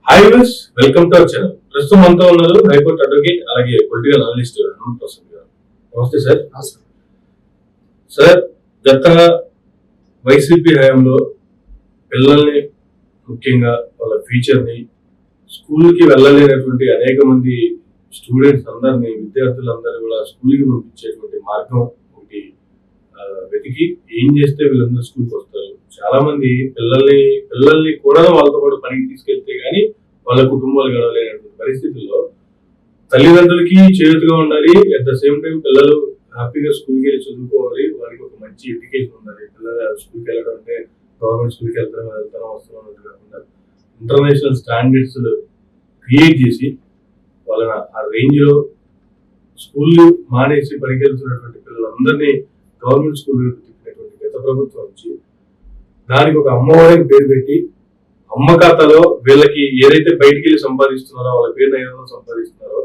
Hi viewers, welcome to our channel. ప్రస్తుతం మనతో ఉన్నారు హైకోర్టు అడ్వకేట్ అలాగే పొలిటికల్ అనలిస్ట్ హనుమంత్ ప్రసాద్ గారు. నమస్తే సార్. సార్, గత వైసీపీ హయాంలో పిల్లల్ని, ముఖ్యంగా వాళ్ళ ఫ్యూచర్ని, స్కూల్కి వెళ్ళలేనటువంటి అనేక మంది స్టూడెంట్స్ అందరినీ, విద్యార్థులందరూ కూడా స్కూల్కి పంపించేటువంటి మార్గం ఒకటి వెతికి ఏం చేస్తే వీళ్ళందరూ స్కూల్కి వస్తారు. చాలా మంది పిల్లల్ని కూడా వాళ్ళతో పాటు పనికి తీసుకెళ్తే గానీ వాళ్ళ కుటుంబాలు గడవలేనటువంటి పరిస్థితుల్లో తల్లిదండ్రులకి చేతుగా ఉండాలి. అట్ ద సేమ్ టైం పిల్లలు హ్యాపీగా స్కూల్కి వెళ్ళి చదువుకోవాలి. వారికి ఒక మంచి ఎడ్యుకేషన్ ఉండాలి. పిల్లలు స్కూల్కి వెళ్ళడం అంటే గవర్నమెంట్ స్కూల్కి వెళ్తాం వస్తాం అన్నట్టు కాకుండా ఇంటర్నేషనల్ స్టాండర్డ్స్ క్రియేట్ చేసి వాళ్ళని ఆ రేంజ్ లో స్కూల్ మానేసి పనికి వెళ్తున్నటువంటి పిల్లలందరినీ గవర్నమెంట్ స్కూల్ తిప్పినటువంటి గత ప్రభుత్వం నుంచి దానికి ఒక అమ్మఒడికి పేరు పెట్టి అమ్మ ఖాతాలో వీళ్ళకి ఏదైతే బయటికి వెళ్ళి సంపాదిస్తున్నారో వాళ్ళ పేరు ఏదైనా సంపాదిస్తున్నారో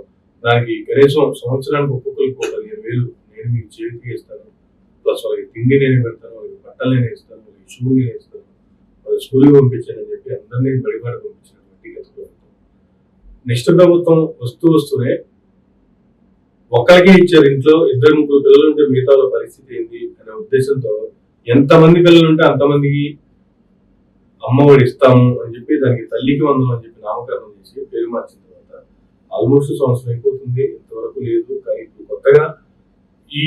దానికి కనీసం సంవత్సరానికి ఒక్కొక్కరికి 15,000 నేను మీకు చేతికి ఇస్తాను. ప్లస్ వాళ్ళకి తిండి నేనే పెడతాను, వాళ్ళకి బట్టలు నేనే ఇస్తాను, వాళ్ళకి షూ నేనే ఇస్తాను, వాళ్ళకి స్కూల్కి పంపించానని చెప్పి అందరినీ బడిపాట పంపించినటువంటి గత ప్రభుత్వం. నెక్స్ట్ ప్రభుత్వం వస్తూనే ఒక్కరికే ఇచ్చారు. ఇంట్లో 2-3 పిల్లలు ఉంటే మిగతా పరిస్థితి ఏంటి అనే ఉద్దేశంతో ఎంతమంది పిల్లలు ఉంటే అంతమందికి అమ్మఒడి ఇస్తాము అని చెప్పి దానికి తల్లికి వందనం అని చెప్పి నామకరణం చేసి పేరు మార్చిన తర్వాత ఆల్మోస్ట్ సంవత్సరం అయిపోతుంది, ఇంతవరకు లేదు. కానీ ఇప్పుడు కొత్తగా ఈ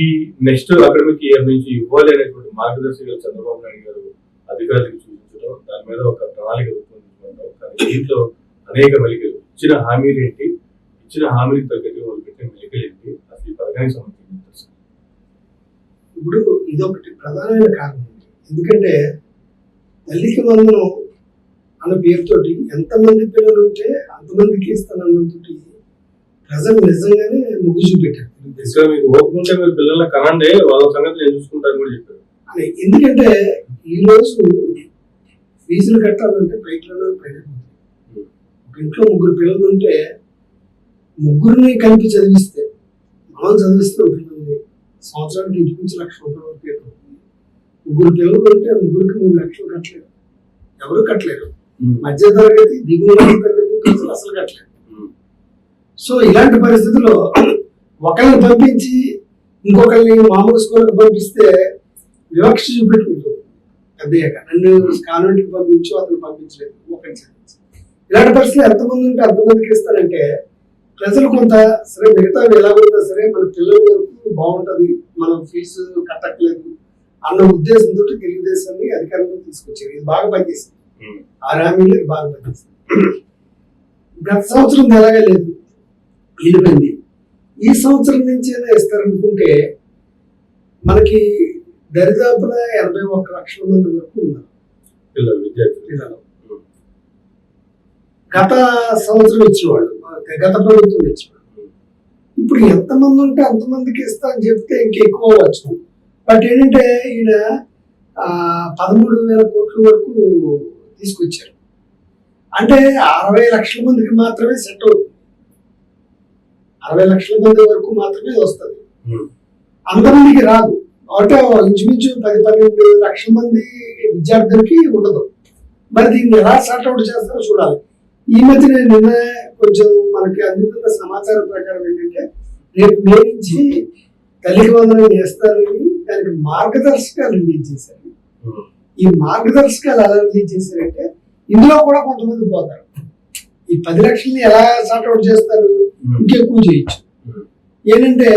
నెక్స్ట్ అకాడమిక్ ఇయర్ నుంచి ఇవ్వాలి అనేటువంటి మార్గదర్శకాలు చంద్రబాబు నాయుడు గారు అధికారులకు చూపించడం, దాని మీద ఒక ప్రణాళిక రూపొందించడం. కానీ దీంట్లో అనేక మెలికలు ఇచ్చిన హామీలు ఏంటి, ఇచ్చిన హామీలకు తగ్గట్టు వాళ్ళు పెట్టిన మెలికలు ఏంటి, అసలు ఈ పథకానికి సంబంధించి ఇప్పుడు ఇదొకటి ప్రధానమైన కారణం. ఎందుకంటే తల్లికి వందనం అన్న పేరుతోటి ఎంతమంది పిల్లలు ఉంటే అంతమందికి ఇస్తానన్నతోటి ప్రజలు నిజంగానే మొగ్గు చూపెట్టారు. మీకు ఓపుకుంటే మీరు పిల్లల కనండి, వాళ్ళ సంగతి నేను చూసుకుంటాను కూడా చెప్పారు. ఎందుకంటే ఈ రోజు ఫీజులు కట్టాలంటే బయటలో ఇంట్లో 3 పిల్లలు ఉంటే 3 కలిపి చదివిస్తే మనం చదివిస్తున్నాం పిల్లల్ని. సంవత్సరానికి ఇంటికి నుంచి ₹1,00,000 వరకు అవుతుంది. 3 పిల్లలు ఉంటే 3కి 3 లక్షలు కట్టలేరు, ఎవరు కట్టలేరు. మధ్య తరగతి, దిగువ తరగతి అసలు కట్టలేరు. సో ఇలాంటి పరిస్థితుల్లో ఒకరిని పంపించి ఇంకొకరిని మామూలు స్కూల్కి పంపిస్తే వివక్ష చూపెట్టుకుంటుంది. అదేక నన్ను కాన్వెంట్కి పంపించు, అతను పంపించలేదు, ఒకరిని చదివించి. ఇలాంటి పరిస్థితులు ఎంతమంది ఉంటే అంతమందికి ఇస్తారంటే ప్రజలు కొంత సరే మిగతా ఎలా ఉన్నా సరే మన పిల్లల వరకు బాగుంటది, మనం ఫీజు కట్టట్లేదు అన్న ఉద్దేశంతో తెలుగుదేశాన్ని అధికారంలో తీసుకొచ్చారు. ఇది బాగా పనిచేసింది. 6 హామీలు బాగా పనిచేసింది. గత సంవత్సరం ఎలాగా లేదు, వెళ్ళిపోయింది. ఈ సంవత్సరం నుంచి అయినా ఇస్తారనుకుంటే మనకి దరిదాపుల 81 లక్షల మంది వరకు ఉన్నారు పిల్లలు. గత సంవత్సరం ఇచ్చిన వాళ్ళు, గత ప్రభుత్వం ఇచ్చిన వాళ్ళు. ఇప్పుడు ఎంతమంది ఉంటే అంతమందికి ఇస్తా అని చెప్తే ఇంకెక్కువ వచ్చు. బట్ ఏంటంటే ఈయన 13,000 కోట్ల వరకు తీసుకొచ్చారు. అంటే 60 లక్షల మందికి మాత్రమే సెట్ అవుతుంది. 60 లక్షల మంది వరకు మాత్రమే వస్తుంది, అంతమందికి రాదు. అంటే ఇంచుమించు 10-12 లక్షల మంది విద్యార్థులకి ఉండదు. మరి దీన్ని ఎలా సార్ట్అవుట్ చేస్తారో చూడాలి. ఈ మధ్య నిన్న కొంచెం మనకి అందుతున్న సమాచారం ప్రకారం ఏంటంటే రేపు మే నుంచి తల్లికి వందనం చేస్తారని దానికి మార్గదర్శకాలు రిలీజ్ చేశారు. ఈ మార్గదర్శకాలు ఎలా రిలీజ్ చేశారంటే ఇందులో కూడా కొంతమంది పోతారు. ఈ 10 లక్షల్ని ఎలా సార్ట్అవుట్ చేస్తారు, ఇంకెక్కువ చేయొచ్చు. ఏంటంటే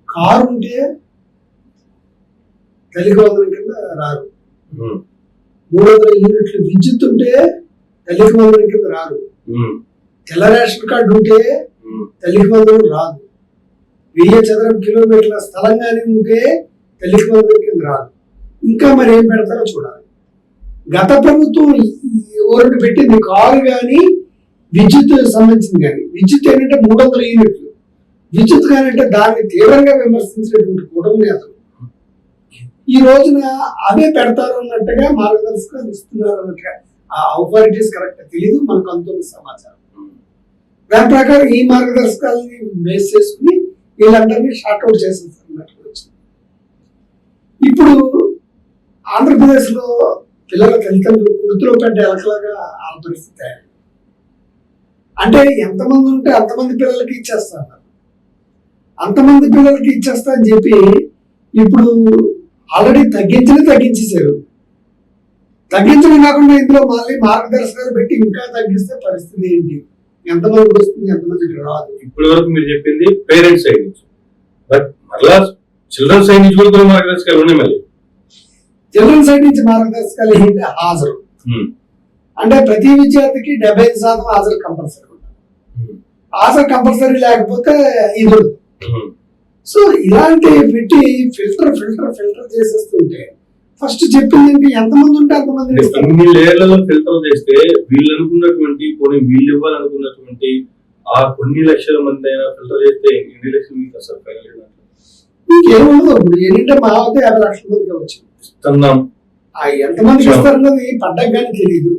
కారు ఉంటే తల్లికి వందనం కింద రారు, 300 యూనిట్లు విద్యుత్ ఉంటే తల్లికి వందనం కింద రారు, తెల్ల రేషన్ కార్డు ఉంటే తల్లికి వందనం రాదు, 1000 చదరపు కిలోమీటర్ల స్థలంగానే ఉంటే తల్లికి వందనం కింద రాదు. ఇంకా మరి ఏం పెడతారో చూడాలి. గత ప్రభుత్వం ఎవరిని పెట్టింది కారు కానీ విద్యుత్ సంబంధించింది కానీ. విద్యుత్ ఏంటంటే 300 యూనిట్లు విద్యుత్ కానీ అంటే దాన్ని తీవ్రంగా విమర్శించినటువంటి కుటుంబ నేతలు ఈ రోజున అవే పెడతారు అన్నట్టుగా మార్గదర్శకాలు ఇస్తున్నారు అన్నట్టుగా. ఆ అథారిటీస్ కరెక్ట్ తెలియదు, మనకు అంత సమాచారం. దాని ప్రకారం ఈ మార్గదర్శకాలని బేస్ చేసుకుని వీళ్ళందరినీ షార్ట్అవుట్ చేసేస్తున్నట్టుగా వచ్చింది. ఇప్పుడు ఆంధ్రప్రదేశ్ లో పిల్లల తల్లిదండ్రులు గుర్తులో పెట్టే ఎలకలాగా ఆ పరిస్థితి. అంటే ఎంతమంది ఉంటే అంతమంది పిల్లలకి ఇచ్చేస్తారు, అంతమంది పిల్లలకి ఇచ్చేస్తా అని చెప్పి ఇప్పుడు ఆల్రెడీ తగ్గించేశారు. తగ్గించడం కాకుండా ఇందులో మళ్ళీ మార్గదర్శకాలు పెట్టి ఇంకా తగ్గిస్తే పరిస్థితి ఏంటి? ఎంతమందికి వస్తుంది, ఎంతమందికి రాదు? ఇప్పటి వరకు మీరు చెప్పింది పేరెంట్స్ సైడ్ నుంచి, బట్ మరలా చిల్డ్రన్ సైడ్ నుంచి కూడా మార్గదర్శకాలు ఉన్నాయి. మళ్ళీ చిల్డ్రన్ సైడ్ నుంచి మార్గదర్శకాలు ఏంటంటే హాజరు. అంటే ప్రతి విద్యార్థికి 75% హాజరు కంపల్సరీ ఉండాలి. హాజరు కంపల్సరీ లేకపోతే ఇది. సో ఇలాంటి పెట్టి ఫిల్టర్ చేసేస్తుంటే ఫస్ట్ చెప్పింది ఎంతమంది ఉంటే అంతమంది అన్ని లేయర్లలో ఫిల్టర్ చేస్తే వీళ్ళు అనుకున్నటువంటి పోనీ వీళ్ళు ఇవ్వాలనుకున్నటువంటి ఆ కొన్ని లక్షల మంది అయినా ఫిల్టర్ చేస్తే ఎన్ని లక్షలు మీకు అసలు ఫైనల్ ఇంకేముండదు. ఇప్పుడు ఏంటంటే మా వద్ద 50 లక్షల మందికి వచ్చింది ఇస్తున్నాం. ఎంతమందికి ఇస్తారన్నది పడ్డకు కానీ తెలియదు.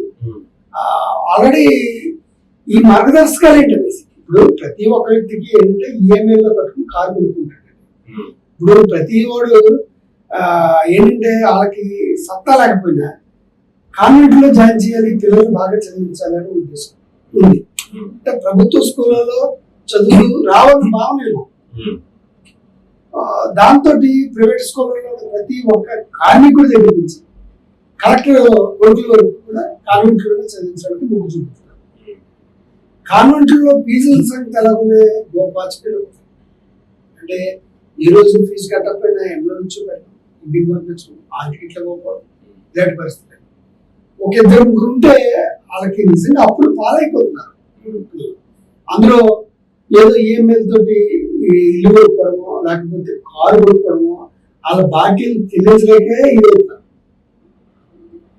ఆల్రెడీ ఈ మార్గదర్శకాలు ఏంటంటే ఇప్పుడు ప్రతి ఒక్క వ్యక్తికి ఏంటంటే ఈఎంఐలో కట్టుకుని కారు కొనుక్కుంటాడు. ఇప్పుడు ప్రతి వాడు ఏంటంటే వాళ్ళకి సత్తా లేకపోయినా కాన్వెంట్ లో జాయిన్ చేయాలి, పిల్లలు బాగా చదివించాలి అనే ఉద్దేశం ఉంది. అంటే ప్రభుత్వ స్కూళ్ళలో చదువు రావాలని భావన, దాంతో ప్రైవేట్ స్కూళ్ళలో ప్రతి ఒక్క కార్మికుడి దగ్గర నుంచి కలెక్టర్ కొడుకుల వరకు కూడా కాన్వెంట్ లోనే చదివించడానికి మొగ్గు చూపుతున్నారు. కాన్వెంట్ లో ఫీజుల సంఖ్య ఎలా ఉన్నాయి? వాజ్పేయి అంటే ఈ రోజు ఫీజు కట్టకపోయినా ఎంలో నుంచి ఇంటికి పంపించడం, వాళ్ళకి ఇట్లా పోవడం ఇలాంటి పరిస్థితి. ఒక 2-3 ఉంటే వాళ్ళకి నిజంగా అప్పుడు పాలైపోతున్నారు. అందులో ఏదో ఈఎంఐ తోటి ఇల్లు కొనుక్కోవడమో లేకపోతే కారు కొనుక్కోవడమో వాళ్ళ బాకీలు చెల్లించలేకే ఇది అవుతున్నారు.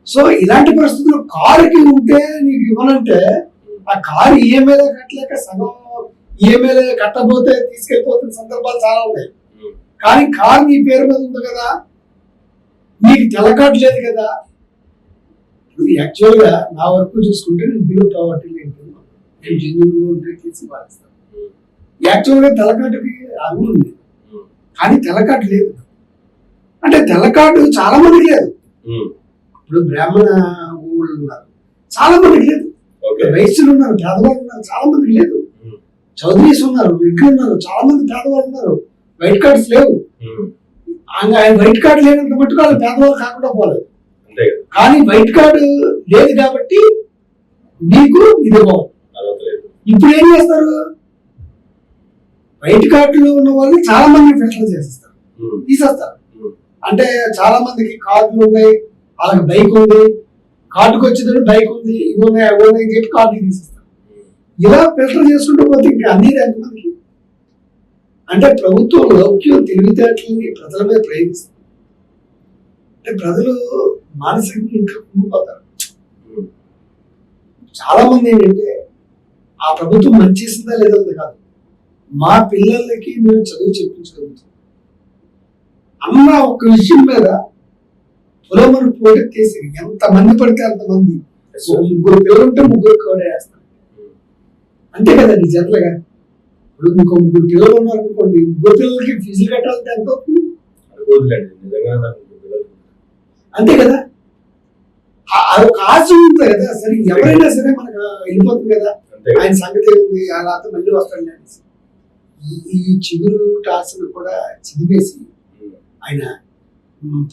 సో ఇలాంటి పరిస్థితుల్లో కారుకి ఉంటే నీకు ఇవ్వనంటే ఆ కారు ఈఎంఐలో కట్టలేక సగం ఈఎంఐలో కట్టబోతే తీసుకెళ్ళిపోతున్న సందర్భాలు చాలా ఉన్నాయి. కానీ కారు నీ పేరు మీద ఉంది కదా, నీకు తెల్లకాటు లేదు కదా. యాక్చువల్ గా నా వరకు చూసుకుంటే నేను బిలో పావర్టీ నేను జెన్యున్గా ఉంటే తీసి పాలిస్తాను. యాక్చువల్ గా తెల్లకాటుకి అరువు ఉంది, కానీ తెల్లకాటు లేదు. అంటే తెల్లకాటు చాలా మందికి లేదు. ఇప్పుడు బ్రాహ్మణ ఊళ్ళు ఉన్నారు, చాలా మందికి లేదు. వైశ్యులు ఉన్నారు, పేదవాళ్ళు ఉన్నారు, చాలా మందికి లేదు. చౌదరీస్ ఉన్నారు, విగ్గులు ఉన్నారు, చాలా మంది పేదవాళ్ళు ఉన్నారు. వైట్ కార్డ్స్ లేవు. వైట్ కార్డు లేనంత మట్టుకు వాళ్ళు పేదవాళ్ళు కాకుండా పోలేదు. కానీ వైట్ కార్డు లేదు కాబట్టి మీకు ఇది ఇప్పుడు ఏం చేస్తారు? వైట్ కార్డులో ఉన్న వాళ్ళు చాలా మంది ఫిల్టర్ చేసేస్తారు, తీసేస్తారు. అంటే చాలా మందికి కార్డులు ఉన్నాయి, వాళ్ళకి బైక్ ఉంది, కార్డుకి వచ్చేది బైక్ ఉంది, ఇవి ఉన్నాయి అవి ఉన్నాయి చెప్పి కార్డు తీసేస్తారు. ఇలా ఫిల్టర్ చేసుకుంటూ పోతే ఇంకా అన్ని ఎంతమందికి? అంటే ప్రభుత్వం లౌక్యం తెలివితేటలని ప్రజల మీద ప్రయోగిస్తుంది. అంటే ప్రజలు మానసికంగా ఇంకా కుంగిపోతారు. చాలా మంది ఏంటంటే ఆ ప్రభుత్వం మంచి చేసిందా లేదో కాదు, మా పిల్లలకి మేము చదువు చెప్పించగలుగుతాం అన్న ఒక విషయం మీద పొలమరు పోటీ తీసి ఎంతమంది పడితే అంతమంది, 3 పిల్లలు ఉంటే 3 కూడా వేస్తారు. అంతే కదండి జనరల్గా. ఇప్పుడు ఇంకో 3 పిల్లలు ఉన్నారు అనుకోండి, 3 పిల్లలకి ఫీజులు కట్టాలంటే ఎంత అవుతుంది? అంతే కదా. ఒక ఆశ ఉంటుంది కదా, సరే ఎవరైనా సరే మనకు వెళ్ళిపోతుంది కదా, ఆయన సంగతి ఉంది, అలా మళ్ళీ వస్తాడు అనేసి ఈ చిగురు టాసులు కూడా చిదివేసి ఆయన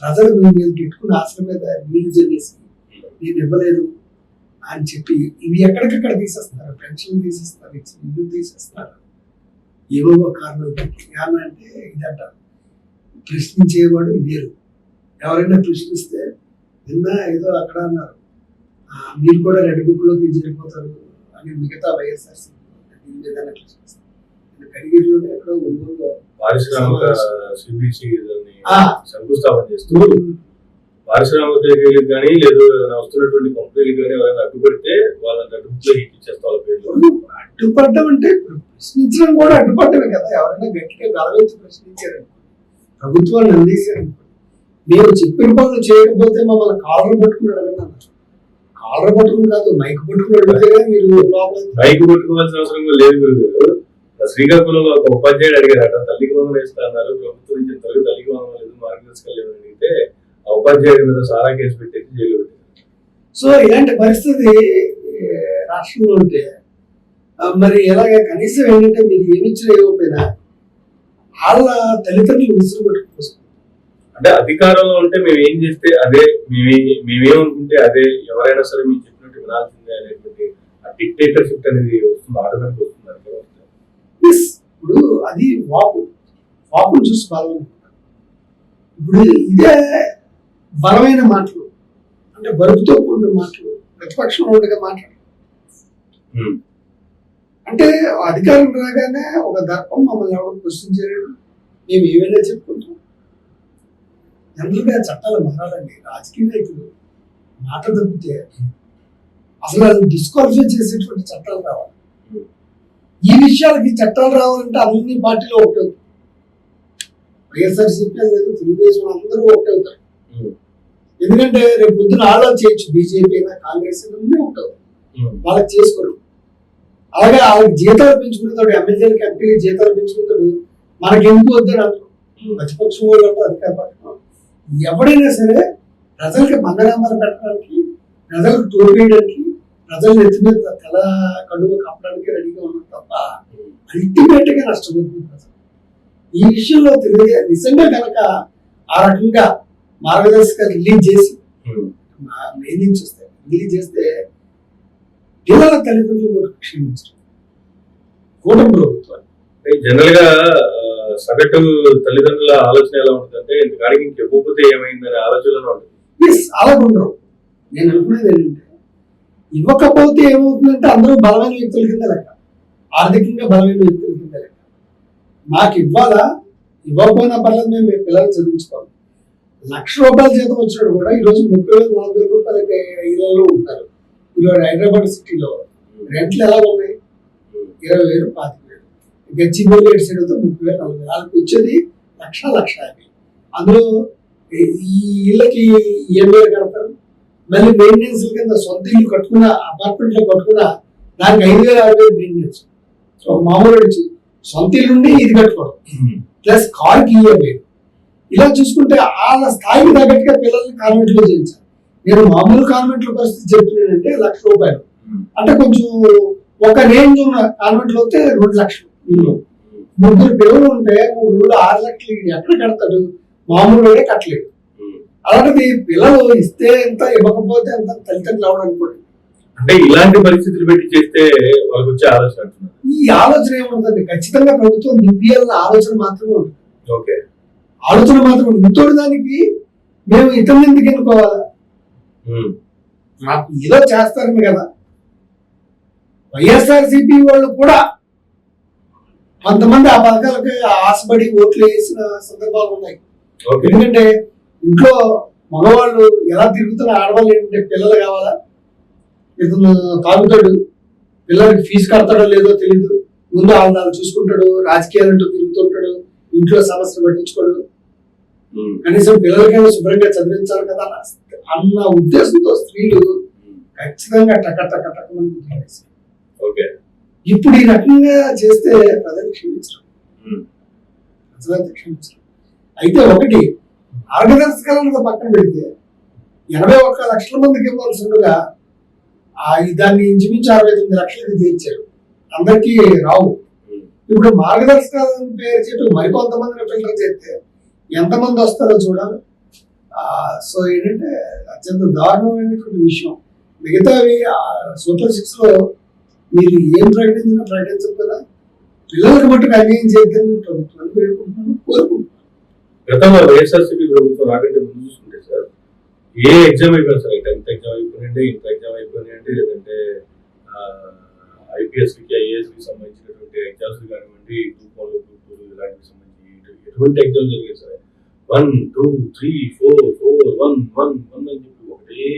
ప్రజలు మీ మీద పెట్టుకున్న ఆశల మీద నీళ్లు జల్లేసి నేను ఇవ్వలేదు అని చెప్పి ఇవి ఎక్కడికక్కడ తీసేస్తున్నారు. పెన్షన్ తీసేస్తారు, ఇల్లు తీసేస్తున్నారు, ఏవో కారణం అంటే ఇదంటారు. ప్రశ్నించేవాడు వేరు. ఎవరైనా ప్రశ్నిస్తే నిన్న ఏదో అక్కడ అన్నారు, మీరు కూడా రెడ్ బుక్ లోకి జరిగిపోతారు అని మిగతా వైఎస్ఆర్సీపీ దీని మీద ప్రశ్నిస్తారు. కడిగిరిలోనే ఎక్కడో ఒంగోలులో పారిశ్రామిక సిబిసి శంకుస్థాపన చేస్తూ పారిశ్రామిక ఉద్యోగులకు కానీ లేదు వస్తున్నటువంటి కంపెనీలకు కానీ ఎవరైనా అడ్డుపడితే వాళ్ళని అడ్డుపట్లో ఇచ్చేస్తా వాళ్ళ పేర్లు. అడ్డుపడ్డం అంటే ప్రశ్నించడం కూడా అడ్డుపడ్డమే కదా. ఎవరైనా గట్టిగా గలవించి ప్రశ్నించారు, ప్రభుత్వాన్ని అందించారు, మీరు చెప్పిన పనులు చేయకపోతే మమ్మల్ని కాలర్ పట్టుకుని అడగండి. కాలర్ పట్టుకుని కాదు, మైక్ పట్టుకుని అడిగితే మీరు మైక్ పట్టుకోవాల్సిన అవసరం లేదు. శ్రీకాకుళంలో ఒక ఉపాధ్యాయుడు అడిగారట, తల్లికి వందలు వేస్తా అన్నారు, ప్రభుత్వం నుంచి తల్లికి వందలు లేదు, మార్గదర్శకాలు లేదని అడిగితే ఆ ఉపాధ్యాయుడి మీద సారా కేసు పెట్టేసి జైలు పెట్టారు. సో ఇలాంటి పరిస్థితి రాష్ట్రంలో ఉంటే మరి ఎలాగ కనీసం ఏంటంటే మీరు ఏమి ఇచ్చినా ఇవ్వకపోయినా వాళ్ళ తల్లిదండ్రులు విసురు పెట్టుకోసం అంటే అధికారంలో ఉంటే మేము ఏం చేస్తే అదే మేమేమనుకుంటే అదే ఎవరైనా సరే మీకు చెప్పినట్టు వినాల్సిందే అనేటువంటి ఆ డిక్టేటర్షిప్ అనేది వస్తుంది, ఆటోమేటిక్ వస్తుంది. ఇప్పుడు అది వాపును చూసి బలం. ఇప్పుడు ఇదే బలమైన మాటలు అంటే బరుపుతో కూడిన మాటలు ప్రతిపక్షంలో ఉండగా మాట్లాడు అంటే అధికారం రాగానే ఒక దర్పం మమ్మల్ని ఎవరు క్వశ్చన్ చేయడం, మేము ఏమైనా చెప్పుకుంటాం. జనరల్గా చట్టాలు మారాలండి. రాజకీయ నాయకులు మాట తప్పితే అసలు అది డిస్క్వాలిఫై చేసేటువంటి చట్టాలు రావాలి. ఈ విషయాలకి చట్టాలు రావాలంటే అన్ని పార్టీలు ఒకటి అవుతాయి. వైఎస్ఆర్సీపీ లేదు, తెలుగుదేశం అందరూ ఒకటి అవుతారు. ఎందుకంటే రేపు పొద్దున ఆలోచన చేయొచ్చు, బీజేపీ అయినా కాంగ్రెస్ అయినా ఒకటి అవుతారు, వాళ్ళకి చేసుకోరు. అలాగే వాళ్ళకి జీతాలు పెంచుకునేతాడు, ఎమ్మెల్యేలకి ఎంపీలకి జీతాలు పెంచుకుంటాడు, మనకి ఎందుకు వద్దని అంటారు. ప్రతిపక్షం వాళ్ళు అంటే అధికార పక్షం ఎవడైనా సరే ప్రజలకి మంగళాంబరం పెట్టడానికి, ప్రజలకు తోడేయడానికి, ప్రజలు ఎత్తి మీద తల కడుగు కప్పడానికి రెడీగా ఉన్నారు తప్ప అల్టిమేట్ గా నష్టపోతుంది ప్రజలు. ఈ విషయంలో తెలియదు. నిజంగా కనుక ఆ రకంగా మార్గదర్శకాలు రిలీజ్ చేసి రిలీజ్ చేస్తే పిల్లల తల్లిదండ్రులు క్షీణించడం కూటమి ప్రభుత్వాలు. జనరల్ గా సగటు తల్లిదండ్రుల ఆలోచన ఎలా ఉంటుందంటే ఇంతకాడికి ఇంకెవ్వకపోతే ఏమైందనే ఆలోచనలో ఉంటుంది. అలా ఉండరు. నేను అనుకునేది ఏంటంటే ఇవ్వకపోతే ఏమవుతుందంటే అందరూ బలమైన వ్యక్తుల కింద లెక్క, ఆర్థికంగా బలమైన వ్యక్తుల కింద లెక్క. మాకు ఇవ్వాలా, ఇవ్వకపోయినా పర్లేదు, మేము పిల్లలు చదివించుకోవాలి. ₹1,00,000 జీతం వచ్చినట్టు కూడా ఈరోజు 30,000, 40,000 రూపాయలకి ఇళ్లలో ఉంటారు. ఈరోజు హైదరాబాద్ సిటీలో రెంట్లు ఎలా ఉన్నాయి? 20,000, 25,000. గచ్చిబౌలి ఎటు సైడ్ అయితే 30,000, 40,000. వాళ్ళకి వచ్చేది 1,50,000. అందులో ఈ ఇళ్ళకి EMI కడతారు. మళ్ళీ మెయింటెనెన్స్ కింద సొంత ఇల్లు కట్టుకున్న, అపార్ట్మెంట్ లో కట్టుకున్న దానికి 5,000, 6,000 మెయింటెనెన్స్. మామూలు సొంత ఇల్లుండి ఇది కట్టుకోవడం ప్లస్ కార్కి EMI. ఇలా చూసుకుంటే వాళ్ళ స్థాయికి తగ్గట్టుగా పిల్లల్ని కాన్వెంట్ లో చేయించాలి. నేను మామూలు కాన్వెంట్ లో పరిస్థితి చెప్తున్నానంటే ₹1,00,000 అంటే కొంచెం ఒక రేంజ్ ఉన్న కాన్వెంట్ లో అయితే 2,00,000. 3 పిల్లలు ఉంటే 3 రోజులు 6 లక్షలు ఎక్కడ కడతాడు? మామూలుగానే కట్టలేడు. అలాంటిది పిల్లలు ఇస్తే ఎంత, ఇవ్వకపోతే ఎంత తల్లిదండ్రులు అవడం అనుకోండి. అంటే ఇలాంటి పరిస్థితులు పెట్టి చేస్తే వాళ్ళకి వచ్చే ఆలోచన, ఈ ఆలోచన ఏముంటుందండి? ఖచ్చితంగా ప్రభుత్వం నింపియాలన్న ఆలోచన మాత్రమే ఉంటుంది. ఓకే, ఆలోచన మాత్రం ఇంతటి దానికి మేము ఇతరులు ఎందుకు ఎన్నుకోవాలా? మాకు ఏదో చేస్తారని కదా. వైఎస్ఆర్సీపీ వాళ్ళు కూడా కొంతమంది ఆ పథకాలకి ఆశపడి ఓట్లు వేసిన సందర్భాలు ఉన్నాయి. ఎందుకంటే ఇంట్లో మగవాళ్ళు ఎలా తిరుగుతున్న ఆడవాళ్ళు ఏంటంటే పిల్లలు కావాలా, ఇతను తాగుతాడు, పిల్లలకి ఫీజు కడతాడో లేదో తెలియదు, ముందు వాళ్ళు చూసుకుంటాడు, రాజకీయాలంటూ తిరుగుతుంటాడు, ఇంట్లో సమస్యలు పట్టించుకోడు, కనీసం పిల్లలకైనా శుభ్రంగా చదివించాలి కదా అన్న ఉద్దేశంతో స్త్రీలు ఖచ్చితంగా టకమని. ఇప్పుడు ఈ రకంగా చేస్తే ప్రజలు క్షమించరు. అయితే ఒకటి మార్గదర్శకాలను పక్కన పెడితే 81 లక్షల మందికి ఇవ్వాల్సి ఉండగా దాన్ని ఇంచుమించు 69 లక్షలకి చేయించారు. అందరికీ రావు. ఇప్పుడు మార్గదర్శకాలను పేరు చెప్పి మరికొంతమందిని ఫిల్టర్ చేస్తే ఎంతమంది వస్తారో చూడాలి. సో ఏంటంటే అత్యంత దారుణమైనటువంటి విషయం. మిగతావి సూపర్ 6 లో మీరు ఏం ప్రకటించకపోయినా పిల్లలకు మట్టుకు అన్యాయం చేద్దని ప్రభుత్వాన్ని వేడుకుంటున్నాను, కోరుకుంటున్నాను. గతంలో వైఎస్ఆర్సీపీ ప్రభుత్వం రాకంటే ముందు చూసుకుంటే సార్ ఏ ఎగ్జామ్ అయిపోయింది సార్, 10th ఎగ్జామ్ అయిపోయినండి, ఇంటర్ ఎగ్జామ్ అయిపోయినాయండి, లేదంటే IPSకి IASకి సంబంధించినటువంటి ఎగ్జామ్స్ కానివ్వండి, గ్రూప్ 1, గ్రూప్ 2 ఇలాంటివి సంబంధించి ఎటువంటి ఎగ్జామ్స్ జరిగాయి సార్? 1, 2, 3, 4, 1 అని చెప్పి ఒకటే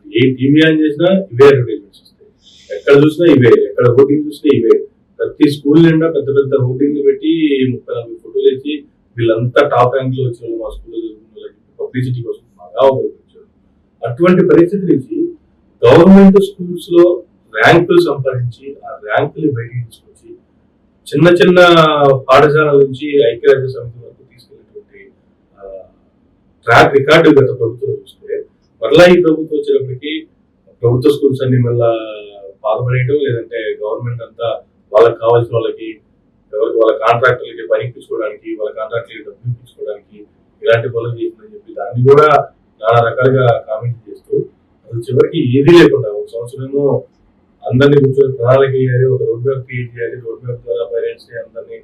ఏ టీవీ ఆన్ చేసినా ఇవే అడ్వర్టైజ్మెంట్స్ వస్తాయి. ఎక్కడ చూసినా ఇవే, ఎక్కడ హోర్డింగ్ చూసినా ఇవే. ప్రతి స్కూల్ నిండా పెద్ద పెద్ద హోర్డింగ్లు పెట్టి 30-40 ఫోటోలు వేసి వీళ్ళంతా టాప్ ర్యాంక్ లో వచ్చిన మా స్కూల్లో చదువుకున్న పబ్లిసిటీ కోసం బాగా ఉపయోగించారు. అటువంటి పరిస్థితి నుంచి గవర్నమెంట్ స్కూల్స్ లో ర్యాంకులు సంపాదించి ఆ ర్యాంకులు బయటికి తీసుకొచ్చి చిన్న చిన్న పాఠశాలల నుంచి ఐక్యరాజ్య సమితి వరకు తీసుకెళ్ళినటువంటి ట్రాక్ రికార్డు గత ప్రభుత్వం చూస్తే మరలా ఈ ప్రభుత్వం వచ్చేటప్పటికి ప్రభుత్వ స్కూల్స్ అన్ని మళ్ళా బాధపడేయటం, లేదంటే గవర్నమెంట్ గవర్నమెంట్ అంతా వాళ్ళకి కావాల్సిన వాళ్ళకి ఎవరికి వాళ్ళ కాంట్రాక్టర్లకి పని ఇప్పించుకోవడానికి, వాళ్ళ కాంట్రాక్టర్లకి డబ్బులు ఇప్పించుకోవడానికి ఇలాంటి పనులు చేసిందని చెప్పి దాన్ని కూడా చాలా రకాలుగా కామెంట్ చేస్తూ అసలు చివరికి ఏది లేకుండా ఒక సంవత్సరమేమో అందరినీ కూర్చొని ప్రణాళిక చేయాలి, ఒక రోడ్ మ్యాప్ క్రియేట్ చేయాలి, రోడ్ మ్యాప్ ద్వారా పేరెంట్స్ అందరినీ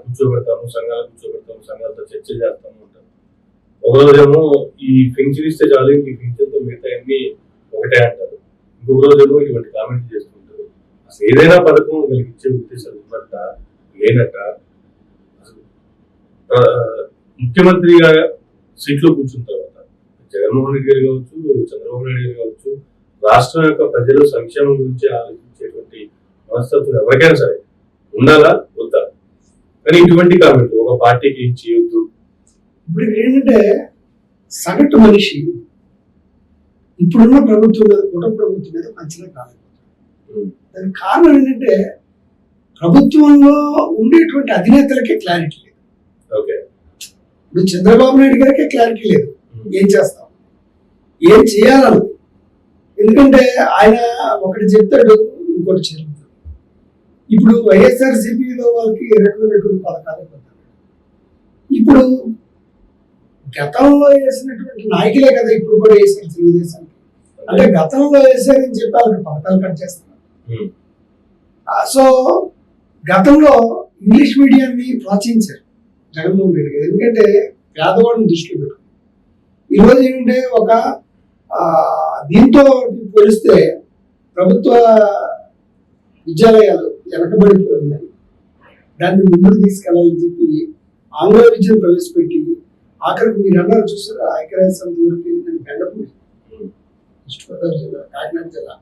కూర్చోబెడతాము, సంఘాలతో చర్చ చేస్తాము అంటారు. ఒక రోజేమో ఈ పెన్షన్ ఇస్తే చాలు, ఈ పెన్షన్తో మిగతా అన్ని ఒకటే అంటారు. ఇంకొక రోజేమో ఇటువంటి కామెంట్ చేస్తుంటారు. అసలు ఏదైనా పథకం వీళ్ళకి ఇచ్చే ఉద్దేశం ఉన్నట్ట లేనట్ట. అసలు ముఖ్యమంత్రిగా సీట్లో కూర్చున్న తర్వాత జగన్మోహన్ రెడ్డి గారు కావచ్చు, చంద్రబాబు నాయుడు గారు కావచ్చు, రాష్ట్రం యొక్క ప్రజలు సంక్షేమం గురించి ఆలోచించేటువంటి మనస్తత్వం ఎవరికైనా సరే ఉండాలా వద్దా? కానీ ఇటువంటి కామెంట్ ఒక పార్టీకి ఏం చేయొద్దు. ఇప్పుడు ఏంటంటే సగటు మనిషి ఇప్పుడున్న ప్రభుత్వం మీద, కుటుంబ ప్రభుత్వం మీద మంచిగా కాలేకపోతుంది. దానికి కారణం ఏంటంటే ప్రభుత్వంలో ఉండేటువంటి అధినేతలకే క్లారిటీ లేదు. ఓకే, ఇప్పుడు చంద్రబాబు నాయుడు గారికే క్లారిటీ లేదు ఏం చేస్తాం, ఏం చేయాలని. ఎందుకంటే ఆయన ఒకటి చెప్తాడు, ఇంకోటి చెప్తాడు. ఇప్పుడు వైఎస్ఆర్సీపీలో వాళ్ళకి ఏ రకమైనటువంటి పథకాలు పొందారు. ఇప్పుడు గతంలో వేసినటువంటి నాయకులే కదా ఇప్పుడు కూడా వేసారు తెలుగుదేశానికి. అంటే గతంలో వేసారని చెప్పి వాళ్ళకి పథకాలు కట్ చేస్తున్నారు. సో గతంలో ఇంగ్లీష్ మీడియాన్ని ప్రోత్సహించారు జగన్మోహన్ రెడ్డి గారు, ఎందుకంటే పేదవాడిని దృష్టిలో పెట్టుకుని. ఈరోజు ఏంటంటే ఒక దీంతో పోలిస్తే ప్రభుత్వ విద్యాలయాలు వెనకబడిపోయిందని దాన్ని ముందుకు తీసుకెళ్లాలని చెప్పి ఆంగ్ల విద్యను ప్రవేశపెట్టి ఆఖరికి మీరు అన్నారు చూసారు, ఐక్యరాజ్య సమితి వరకు వెళ్ళిందని గండపూడి, ఈస్ట్ గోదావరి జిల్లా, కాకినాడ జిల్లా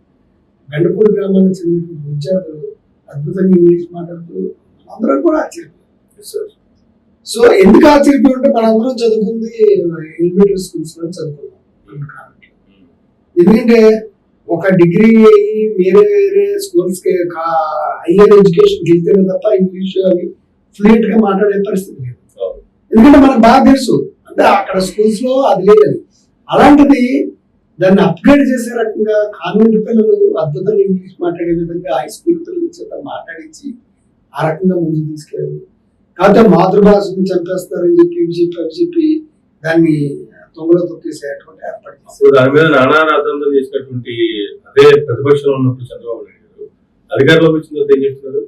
గండపూడి గ్రామానికి చెందిన విద్యార్థులు అద్భుతంగా ఇంగ్లీష్ మాట్లాడుతూ అందరం కూడా ఆశ్చర్యపోయారు. సో ఎందుకు ఆశ్చర్యపోయి ఉంటే మనందరం చదువుకుంది ఎలిమెంటరీ స్కూల్స్ లో చదువుకున్నాం. ఎందుకంటే ఒక డిగ్రీ వేరే వేరే స్కూల్స్ కి హైయర్ ఎడ్యుకేషన్ వెళ్తేనే తప్ప ఇంగ్లీష్ అవి ఫ్లూయెంట్ గా మాట్లాడే పరిస్థితి లేదు. ఎందుకంటే మనకు బాగా తెలుసు అంటే అక్కడ స్కూల్స్ లో అది లేదని. అలాంటిది దాన్ని అప్గ్రేడ్ చేసే రకంగా కాన్వెంట్ పిల్లలు అద్భుతంగా ఇంగ్లీష్ మాట్లాడే విధంగా హై స్కూల్ పిల్లల చేత మాట్లాడించి ఆ రకంగా ముందుకు తీసుకెళ్ళారు. కాకపోతే మాతృభాషను చంపేస్తారని చెప్పి ఇవి చెప్పి దాన్ని తొంగలో తొక్కేసేటువంటి ఏర్పాటు చేస్తారు. దాని మీద నానా రాజంతో చేసినటువంటి అదే ప్రతిపక్షంలో ఉన్నప్పుడు చంద్రబాబు నాయుడు గారు అధికారంలోకి వచ్చిన తర్వాత ఏం చెప్తున్నారు,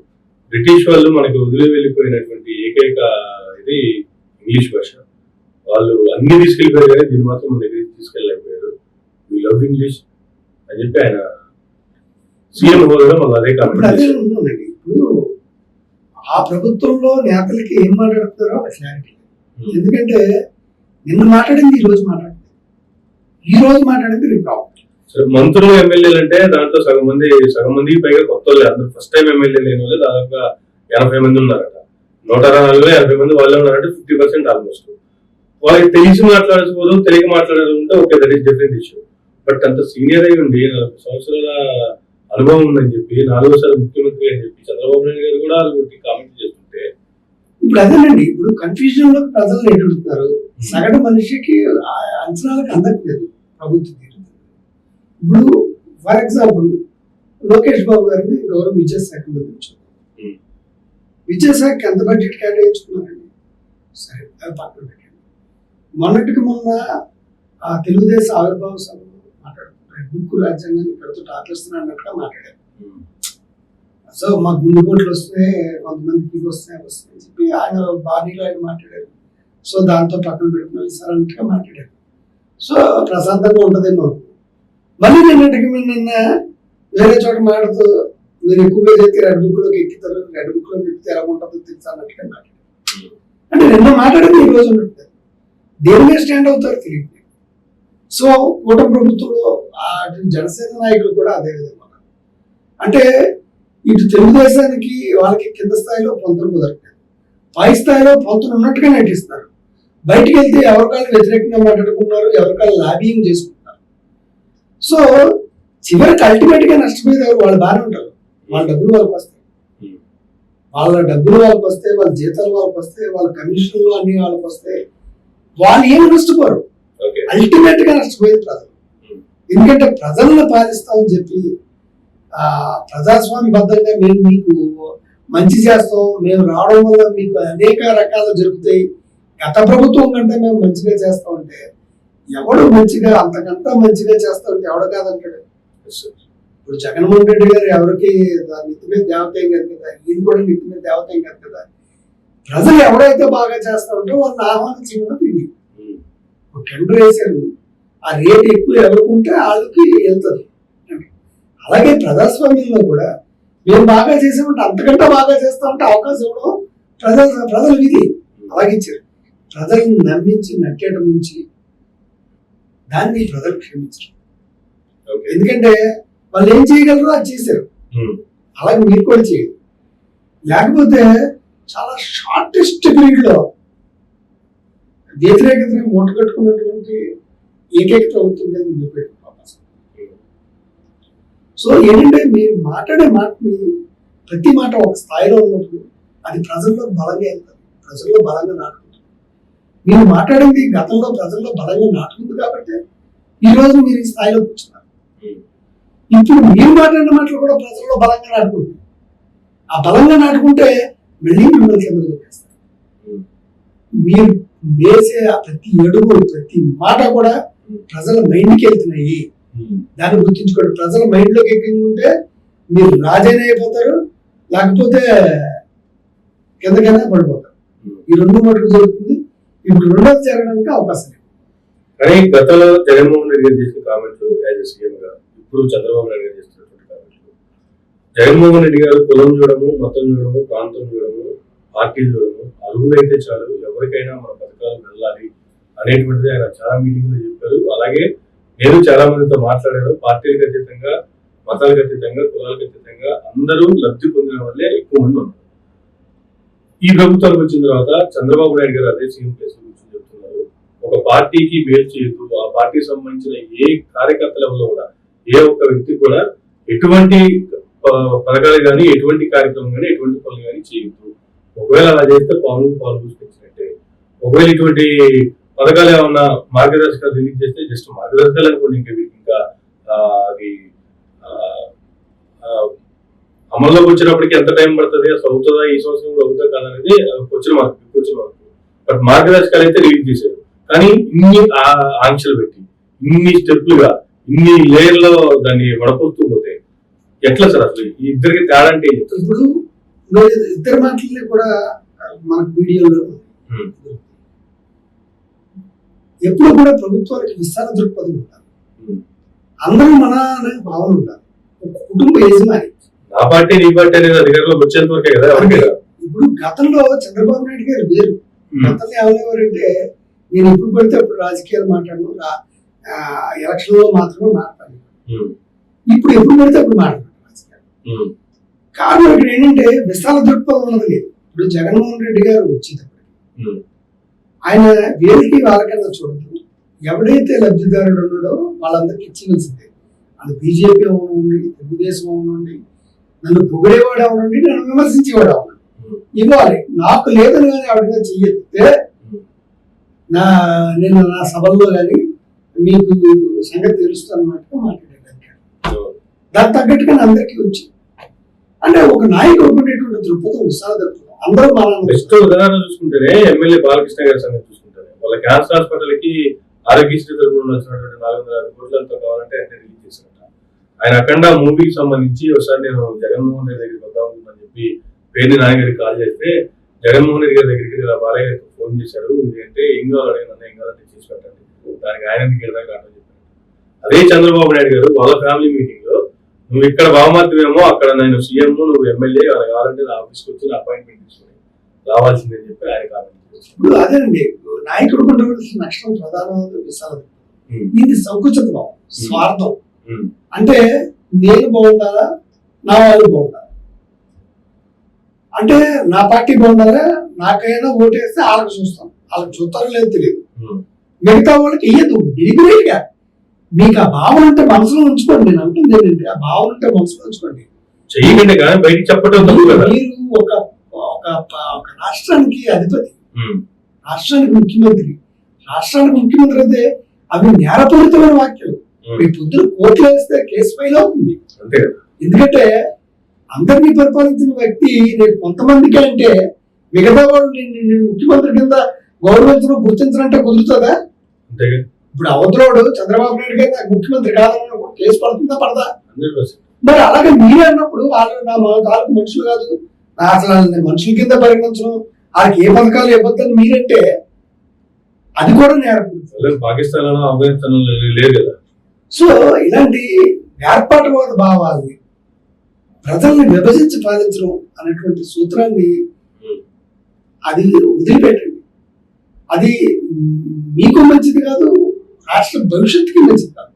బ్రిటిష్ వాళ్ళు మనకి వదిలి వెళ్ళిపోయినటువంటి ఏకైక ఇది ఇంగ్లీష్ భాష, వాళ్ళు అన్ని తీసుకెళ్ళిపోయారు కానీ దీన్ని మాత్రం మన దగ్గరికి తీసుకెళ్ళలేకపోయారు, వీ లవ్ ఇంగ్లీష్ అని చెప్పి ఆయన సీఎం హోదాలో మళ్ళీ అదే కామెంట్. ఇప్పుడు ఆ ప్రభుత్వంలో నేతలకి ఏం మాట్లాడుతున్నారో క్లారిటీ. ఎందుకంటే నిన్న మాట్లాడింది ఈ రోజు మాట్లాడింది, ఈ రోజు మాట్లాడింది రేపు రావు. మంత్రులు ఎమ్మెల్యేలు అంటే దాంట్లో సగం మందికి పైగా కొత్త వాళ్ళు, అందరూ ఫస్ట్ టైం ఎమ్మెల్యే లేని వాళ్ళు దాదాపుగా 80 మంది ఉన్నారట. 160-180 మంది వాళ్ళే ఉన్నారంటే 50% ఆల్మోస్ట్. వాళ్ళకి తెలిసి మాట్లాడకపోదు, తెలియక మాట్లాడాలంటే okay, that is different issue. But అంత సీనియర్ అయి ఉండి 40 సంవత్సరాల అనుభవం ఉందని చెప్పి 4వ ముఖ్యమంత్రి అని చెప్పి చంద్రబాబు నాయుడు గారు కూడా కామెంట్ చేస్తుంటే ఇప్పుడు అదేనండి. ఇప్పుడు కన్ఫ్యూజన్ లో ప్రజలు ఎదుగుతున్నారు. సగటు మనిషికి అంచనాలకు అందట్లేదు ప్రభుత్వం తీరు. ఇప్పుడు ఫర్ ఎగ్జాంపుల్ లోకేష్ బాబు గారిని గౌరవ విద్యాశాఖ మంత్రి, విద్యాశాఖకి ఎంత బడ్జెట్ కేటాయించుకున్నారండి? సరే, అది పక్కన పెట్టండి. మొన్నటికి మొన్న తెలుగుదేశం ఆవిర్భావ సభలో మాట్లాడుతున్నారు, బుక్ రాజ్యాంగాన్ని ఇక్కడతో ఆకలిస్తున్నా అన్నట్టుగా మాట్లాడారు. సో మాకు గుండెపోట్లు వస్తే కొంతమందికి వస్తాయి అని చెప్పి ఆయన బాడీలో ఆయన మాట్లాడారు. సో దాంతో పక్కన పెడుతున్నాం సార్ అన్నట్టుగా మాట్లాడారు. సో ప్రశాంతంగా ఉంటుందేమో. మళ్ళీ నిన్న వేరే చోట మాట్లాడుతూ మీరు ఎక్కువగా చెప్తే రెడ్ బుక్ లోకి ఎక్కుతారు, రెడ్ బుక్ లోకి ఎక్కితే ఎలా ఉంటుందో తెలుసా అన్నట్టుగా మాట్లాడారు. అంటే నిన్న మాట్లాడేది ఈ రోజు ఉంటుంది, దేని మీద స్టాండ్ అవుతారు తెలియదు. సో కూటమి ప్రభుత్వంలో జనసేన నాయకులు కూడా అదే విధంగా అంటే ఇటు తెలుగుదేశానికి వాళ్ళకి కింద స్థాయిలో పొంతలు కుదరట్లేదు, పై స్థాయిలో పొంతలు ఉన్నట్టుగా నటిస్తున్నారు. బయటికి వెళ్తే ఎవరికాళ్ళు వ్యతిరేకంగా మాట్లాడుకున్నారు, ఎవరికాళ్ళు లాబింగ్ చేసుకుంటున్నారు. సో చివరికి అల్టిమేట్ గా నష్టపోయేది వాళ్ళు బాగానే ఉంటారు. వాళ్ళ డబ్బులు వాళ్ళకి వస్తాయి, వాళ్ళ జీతాలు వాళ్ళకి వస్తాయి, వాళ్ళ కమిషన్లు అన్ని వాళ్ళకి వస్తాయి. వాళ్ళు ఏమి నష్టపోరు, అల్టిమేట్ గా నష్టపోయేది ప్రజలు. ఎందుకంటే ప్రజలను పాలిస్తామని చెప్పి ప్రజాస్వామ్యబద్ధంగా మేము మీకు మంచి చేస్తాం, మేము రావడం వల్ల మీకు అనేక రకాలు జరుగుతాయి, గత ప్రభుత్వం కంటే మేము మంచిగా చేస్తాం అంటే ఎవడు మంచిగా అంతకంతా మంచిగా చేస్తా ఉంటే ఎవడు కాదంటాడు. ఇప్పుడు జగన్మోహన్ రెడ్డి గారు ఎవరికి నెత్తి మీద దేవత ఏం కాదు కదా, ఈయన కూడా నెత్తి మీద దేవత ఏం కాదు కదా. ప్రజలు ఎవరైతే బాగా చేస్తా ఉంటే వాళ్ళని ఆహ్వానించడం ఇది ఒక టెండర్ వేశారు, ఆ రేట్ ఎక్కువ ఎవరికి ఉంటే వాళ్ళకి వెళ్తుంది. అలాగే ప్రజాస్వామ్యంలో కూడా మేము బాగా చేసామంటే అంతకంటే బాగా చేస్తామంటే అవకాశం ఇవ్వడం ప్రజలు విధి. అలాగే ఇచ్చారు. ప్రజలను నమ్మించి నట్టేయడం నుంచి దాన్ని ప్రజలు క్షమించరు. ఎందుకంటే వాళ్ళు ఏం చేయగలరో అది చేశారు, అలాగే మీరు కూడా చేయరు. లేకపోతే చాలా షార్టెస్ట్ పీరియడ్ లో వ్యతిరేకతని మూట కట్టుకున్నటువంటి ఏకైక ప్రభుత్వం మీద నిలిపేయడం. సో ఏంటంటే మీరు మాట్లాడే మాటని ప్రతి మాట ఒక స్థాయిలో ఉన్నప్పుడు అది ప్రజల్లో బలంగా వెళ్తుంది, ప్రజల్లో బలంగా నాటుకుంటుంది. మీరు మాట్లాడింది గతంలో ప్రజల్లో బలంగా నాటుకుంది కాబట్టి ఈ రోజు మీరు ఈ స్థాయిలో కూర్చున్నారు. ఇప్పుడు మీరు మాట్లాడిన మాటలు కూడా ప్రజల్లో బలంగా నాటుకుంటుంది. ఆ బలంగా నాటుకుంటే మళ్ళీ మిమ్మల్ని కింద చూపిస్తారు. మీరు వేసే ప్రతి అడుగు ప్రతి మాట కూడా ప్రజల మైండ్కి వెళ్తున్నాయి. దాన్ని గుర్తించుకోండి. ప్రజల మైండ్ లోకి ఎక్కించుకుంటే మీరు రాజైనా అయిపోతారు, లేకపోతే కిందకైనా పడిపోతారు. ఈ రెండు మటుకు జరుగుతుంది. ఇప్పుడు రెండోది జరగడానికి అవకాశం లేదు. కానీ గతంలో జగన్మోహన్ రెడ్డి గారు చేసిన కామెంట్లు యాజ్ సీఎం గా, ఇప్పుడు చంద్రబాబు నాయుడు గారు చేస్తున్నటువంటి కామెంట్లు, జగన్మోహన్ రెడ్డి గారు కులం చూడము, మతం చూడము, ప్రాంతం చూడము, పార్టీలు చూడము, అర్హులైతే చాలు ఎవరికైనా మన పథకాలు వెళ్ళాలి అనేటువంటిది ఆయన చాలా మీటింగ్ లో చెప్పారు. అలాగే నేను చాలా మందితో మాట్లాడాను. పార్టీలకు అతీతంగా, మతాలకు అతీతంగా, కులాలకు అతీతంగా అందరూ లబ్ధి పొందిన వల్లే ఎక్కువ మంది ఉన్నారు. ఈ ప్రభుత్వానికి వచ్చిన తర్వాత చంద్రబాబు నాయుడు గారు అదే సీఎం ప్లేస్ గురించి చెప్తున్నారు. ఒక పార్టీకి మేలు చేయొద్దు, ఆ పార్టీకి సంబంధించిన ఏ కార్యకర్త లెవెల్లో కూడా ఏ ఒక్క వ్యక్తి కూడా ఎటువంటి పథకాలు కానీ, ఎటువంటి కార్యక్రమం కానీ, ఎటువంటి పనులు కానీ చేయొద్దు. ఒకవేళ అలా చేస్తే పాలు చూసుకొచ్చినట్టే. ఒకవేళ ఇటువంటి పథకాలు ఏమన్నా మార్గదర్శకాలు రిలీజ్ చేస్తే జస్ట్ మార్గదర్శకాలు అనుకోండి, ఇంకా వీటికి ఇంకా అది అమల్లోకి వచ్చినప్పటికీ ఎంత టైం పడుతుంది, అసలు అవుతుందా, ఈ సంవత్సరం కూడా అవుతుందా కాదనేది వచ్చిన మార్పు. బట్ మార్గదర్శకాలు అయితే రిలీజ్ చేశారు. కానీ ఇన్ని ఆంక్షలు పెట్టి, ఇన్ని స్టెప్లుగా, ఇన్ని లేయర్ లో దాన్ని వడపోతూ పోతే ఎట్లా సార్ అసలు ఈ ఇద్దరికి తేడా అంటే? ఇప్పుడు ఇద్దరు మాటలే కూడా మనకు వీడియోలో ఎప్పుడు కూడా ప్రభుత్వానికి విస్తార దృక్పథం ఉండాలి. అందరూ మన అనే భావన ఉండాలి. ఒక కుటుంబ యజమాని నా పార్టీ నీ పార్టీ అనేది అధికారంలోకి వచ్చేంత వరకే కదా. ఇప్పుడు గతంలో చంద్రబాబు నాయుడు గారు వేరు. గతంలో ఏమనేవారంటే నేను ఎప్పుడు పడితే అప్పుడు రాజకీయాలు మాట్లాడను, ఎలక్షన్ లో మాత్రమే మాట్లాడాను. ఇప్పుడు ఎప్పుడు పడితే అప్పుడు మాట్లాడను రాజకీయాలు. కారణం ఇక్కడ ఏంటంటే విస్తార దృక్పథం ఉన్నది లేదు. ఇప్పుడు జగన్మోహన్ రెడ్డి గారు వచ్చేటప్పుడు ఆయన వేదిక వాళ్ళకన్నా చూడదు, ఎవడైతే లబ్ధిదారుడు ఉన్నాడో వాళ్ళందరికీ ఇచ్చివలసిందే. అది బీజేపీ అవునండి, తెలుగుదేశం అవునండి, నన్ను పొగిడేవాడు అవునండి, నన్ను విమర్శించేవాడు అవునండి, ఇవ్వాలి. నాకు లేదని కానీ ఎవరైనా చెయ్యితే నేను నా సభల్లో కానీ మీకు సంగతి తెలుస్తాను అన్నట్టుగా మాట్లాడేదానికి. దానికి తగ్గట్టుగా అందరికీ వచ్చి అంటే ఒక నాయకుడు ఉండేటువంటి దృక్పథం విశాల దృక్పథం. అందరూ బెస్ట్ ఉదాహరణ చూసుకుంటేనే ఎమ్మెల్యే బాలకృష్ణ గారి సంగతి చూసుకుంటారు. వాళ్ళ క్యాన్సర్ హాస్పిటల్ కి ఆరోగ్యశ్రీ తరఫున వచ్చినటువంటి 460 కోట్లతో కావాలంటే అంటే రిలీజ్ చేశారట. ఆయన అఖండ మూవీకి సంబంధించి ఒకసారి నేను జగన్మోహన్ రెడ్డి దగ్గరికి వద్దామని చెప్పి పేర్ని నాయగారికి కాల్ చేస్తే జగన్మోహన్ రెడ్డి గారి దగ్గరికి బాలయ్య గారికి ఫోన్ చేశారు. ఎందుకంటే ఏం కావాలి అడిగిన ఏం కావాలంటే చేసి పెట్టండి, దానికి ఆయన గిడదాకా కావడం చెప్పారు. అదే చంద్రబాబు నాయుడు గారు వాళ్ళ ఫ్యామిలీ మీటింగ్ లో నువ్వు ఇక్కడ బావమర్తివేమో, అక్కడ నేను సీఎం, నువ్వు ఎమ్మెల్యే, కావాలంటే నా ఆఫీస్కి వచ్చి అపాయింట్మెంట్ తీసుకుని రావాల్సిందని చెప్పి ఆయన కామెంట్. ఇప్పుడు అదేనండి నాయకుడు ఉండవలసిన లక్షణం ప్రధానమైన విశాలం. ఇది సంకుచిత భావం, స్వార్థం. అంటే నేను బాగుండాలా, నా వాళ్ళు బాగుండాలా, అంటే నా పార్టీ బాగుండాలా, నాకైనా ఓటేస్తే వాళ్ళకి చూస్తాం, వాళ్ళకి చూస్తారో లేదో తెలియదు, మిగతా వాళ్ళకి వేయదు. డెలిబరేట్గా మీకు ఆ భావన ఉంటే మనసులో ఉంచుకోండి. నేను అంటుంది ఏంటంటే ఆ భావన ఉంటే మనసులో ఉంచుకోండి, చెయ్యండి కానీ బయటికి చెప్పడం. మీరు ఒక రాష్ట్రానికి అధిపతి, రాష్ట్రానికి ముఖ్యమంత్రి. రాష్ట్రానికి ముఖ్యమంత్రి అయితే అవి నేరపూరితమైన వాక్యాలు. మీ పొద్దున కోర్టులో వేస్తే కేసు ఫైల్ అవుతుంది. ఎందుకంటే అందరినీ పరిపాలించిన వ్యక్తి నేను కొంతమందికి అంటే మిగతా వాళ్ళు నేను ముఖ్యమంత్రి కింద గౌరవించడం గుర్తించడంటే కుదురుతుందా? అంతేగా. ఇప్పుడు అవతలోడు చంద్రబాబు నాయుడు గారు నాకు ముఖ్యమంత్రి కాదని కేసు పడుతుందా పడదా? 100%. మరి అలాగే మీరే అన్నప్పుడు వాళ్ళు నా తాలూకు మనుషులు కాదు, నా అసలు వాళ్ళని మనుషుల కింద పరిగణించడం, వాళ్ళకి ఏ పథకాలు ఇవ్వద్దని మీరంటే అది కూడా నేరం. పాకిస్తాన్ లో ఆఫ్ఘనిస్తాన్ లేదు కదా. సో ఇలాంటి ఏర్పాటువాద భావాల్ని ప్రజల్ని విభజించి పాలించడం అనేటువంటి సూత్రాన్ని అది వదిలిపెట్టండి. అది మీకు మంచిది కాదు, రాష్ట్ర భవిష్యత్తుకి మంచిది కాదు.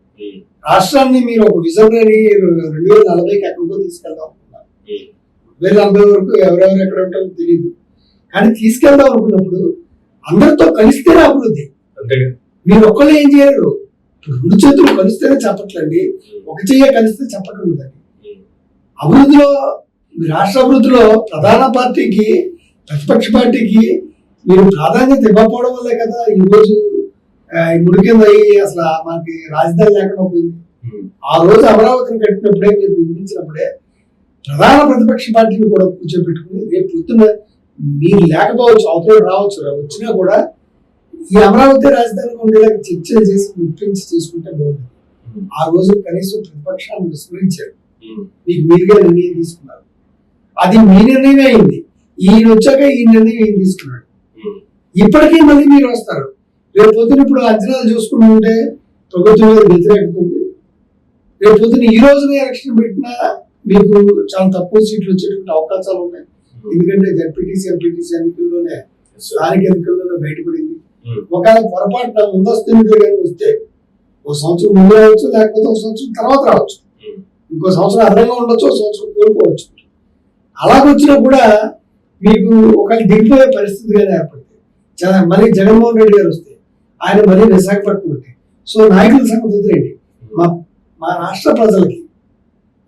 రాష్ట్రాన్ని మీరు ఒక విజనరీ 2040కి ఎక్కడికో తీసుకెళ్దాం అనుకున్నారు. 2040 వరకు ఎవరెవరు ఎక్కడ ఉంటారో తెలియదు, కానీ తీసుకెళ్దాం అనుకున్నప్పుడు అందరితో కలిస్తేనే అభివృద్ధి. మీరు ఒక్కళ్ళు ఏం చేయరు, 2 చేతులు కలిస్తేనే చెప్పట్లండి, ఒక చెయ్య కలిస్తే చెప్పట్లేదండి. అభివృద్ధిలో రాష్ట్ర అభివృద్ధిలో ప్రధాన పార్టీకి ప్రతిపక్ష పార్టీకి మీరు ప్రాధాన్యత ఇవ్వకపోవడం వల్లే కదా ఈరోజు ముడికింద అసలు మనకి రాజధాని లేకుండా పోయింది. ఆ రోజు అమరావతిని కట్టినప్పుడే, మీరు నిర్మించినప్పుడే ప్రధాన ప్రతిపక్ష పార్టీని కూడా కూర్చోబెట్టుకుని రేపు పొద్దున్న మీరు లేకపోవచ్చు, అవతల రావచ్చు, వచ్చినా కూడా ఈ అమరావతి రాజధానిగా ఉండేలాగా చర్చలు చేసి ఒప్పించి చేసుకుంటే బాగుంటుంది. ఆ రోజు కనీసం ప్రతిపక్షాన్ని విస్మరించారు, మీకు మీరుగా నిర్ణయం తీసుకున్నారు. అది మీ నిర్ణయమే అయింది. ఈయన వచ్చాక ఈ నిర్ణయం ఈయన తీసుకున్నాడు. ఇప్పటికీ మళ్ళీ మీరు వస్తారు. రేపు పొద్దున ఇప్పుడు అంచనాలు చూసుకుంటుంటే ప్రభుత్వం మీద వ్యతిరేకత ఉంది. రేపు పొద్దున ఈ రోజున ఎలక్షన్ పెట్టినా మీకు చాలా తక్కువ సీట్లు వచ్చేటువంటి అవకాశాలు ఉన్నాయి. ఎందుకంటే జడ్పీటీసీ ఎంపీటీసీ ఎన్నికల్లోనే, స్థానిక ఎన్నికల్లోనే బయటపడింది. ఒకవేళ పొరపాటున ముందస్తు ఎన్నికలు కానీ వస్తే ఒక సంవత్సరం ముందు రావచ్చు, లేకపోతే ఒక సంవత్సరం తర్వాత రావచ్చు, ఇంకో సంవత్సరం అదనంగా ఉండొచ్చు, ఒక సంవత్సరం కోల్పోవచ్చు. అలాగొచ్చినా కూడా మీకు ఒకవేళ దిగిపోయే పరిస్థితి కానీ ఏర్పడుతుంది. మళ్ళీ జగన్మోహన్ రెడ్డి గారు వస్తే ఆయన మళ్ళీ విశాఖపట్నం ఉంటాయి. సో నాయకుల సంగతి వదిలేండి, మా రాష్ట్ర ప్రజలకి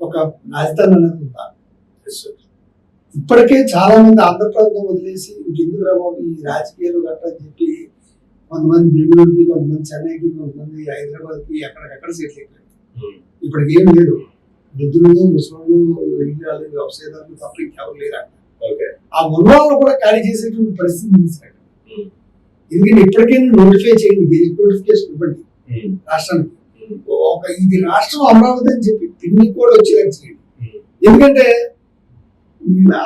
ఒక రాజధాని అనేది ఉందా? ఇప్పటికే చాలా మంది ఆంధ్రప్రదేశ్ వదిలేసి ఇంకెందుకు రాబో ఈ రాజకీయాలు గట్రా చెప్పి కొంతమంది బెంగళూరుకి, కొంతమంది చెన్నైకి, కొంతమంది హైదరాబాద్కి ఎక్కడికక్కడ సెటిల్ అయిపోయారు. ఇప్పటికి ఏం లేదు, వృద్ధులు, ముసలు, ఇల్లు, వ్యవసాయదారులు తప్ప ఇంకెవరు లేరు. ఆ ఉన్నవాళ్ళు కూడా ఖాళీ చేసేటువంటి పరిస్థితి తీసుకురండి. ఎందుకంటే ఇప్పటికైనా నోటిఫై చేయండి, గెజిట్ నోటిఫికేషన్ ఇవ్వండి రాష్ట్రానికి. ఇది రాష్ట్రం అమరావతి అని చెప్పి పిన్ని కూడా వచ్చేలాగా చేయండి. ఎందుకంటే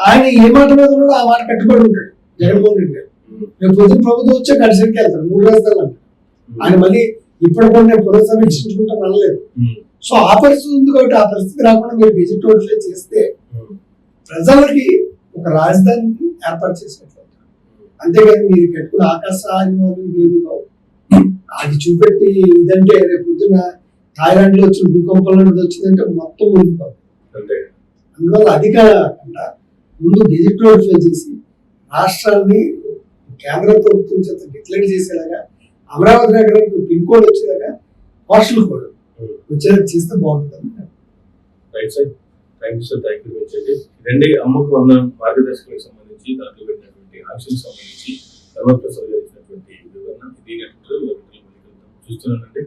ఆయన ఏ మాట మీద ఉన్నాడో ఆ మాట కట్టుబడి ఉంటాడు జగన్మోహన్ రెడ్డి గారు. రేపు పొద్దున ప్రభుత్వం వచ్చే గడిసరికి వెళ్తారు, 3 రాజధానులు అంటారు. ఆయన మళ్ళీ ఇప్పుడు కూడా నేను పునఃసమీక్షించుకుంటాను అనలేదు. సో ఆ పరిస్థితి ఉంది కాబట్టి ఆ పరిస్థితి రాకుండా మీరు గెజిట్ నోటిఫై చేస్తే ప్రజలకి ఒక రాజధాని ఏర్పాటు చేసినట్లు. అంతేగాని మీరు కట్టుకున్న ఆకాశాలు ఏమి కావు. అది చూపెట్టి ఇదంటే రేపు పొద్దున థాయిలాండ్ లో వచ్చిన భూకంపంలో వచ్చిందంటే మొత్తం మునిగిపోతుంది. అందువల్ల అది కాకుండా ముందు గెజిట్ నోటిఫై చేసి రాష్ట్రాన్ని కేంద్ర ప్రభుత్వం చేత డిక్లేర్ చేసేలాగా, అమరావతి నగరానికి పిన్ కోడ్ వచ్చేలాగా, పోస్టల్ కోడ్ వచ్చేలాగా చేస్తే బాగుంటుంది. Right sir, thank you sir, thank you. ఇదండి అమ్మకు 100 మార్గదర్శకులకు సంబంధించి దాంట్లో పెట్టినటువంటి ఆంక్షలకు సంబంధించి ధర్మప్రసాద్ గారు ఇచ్చినటువంటి వివరణ. ఇది చూస్తున్నానండి.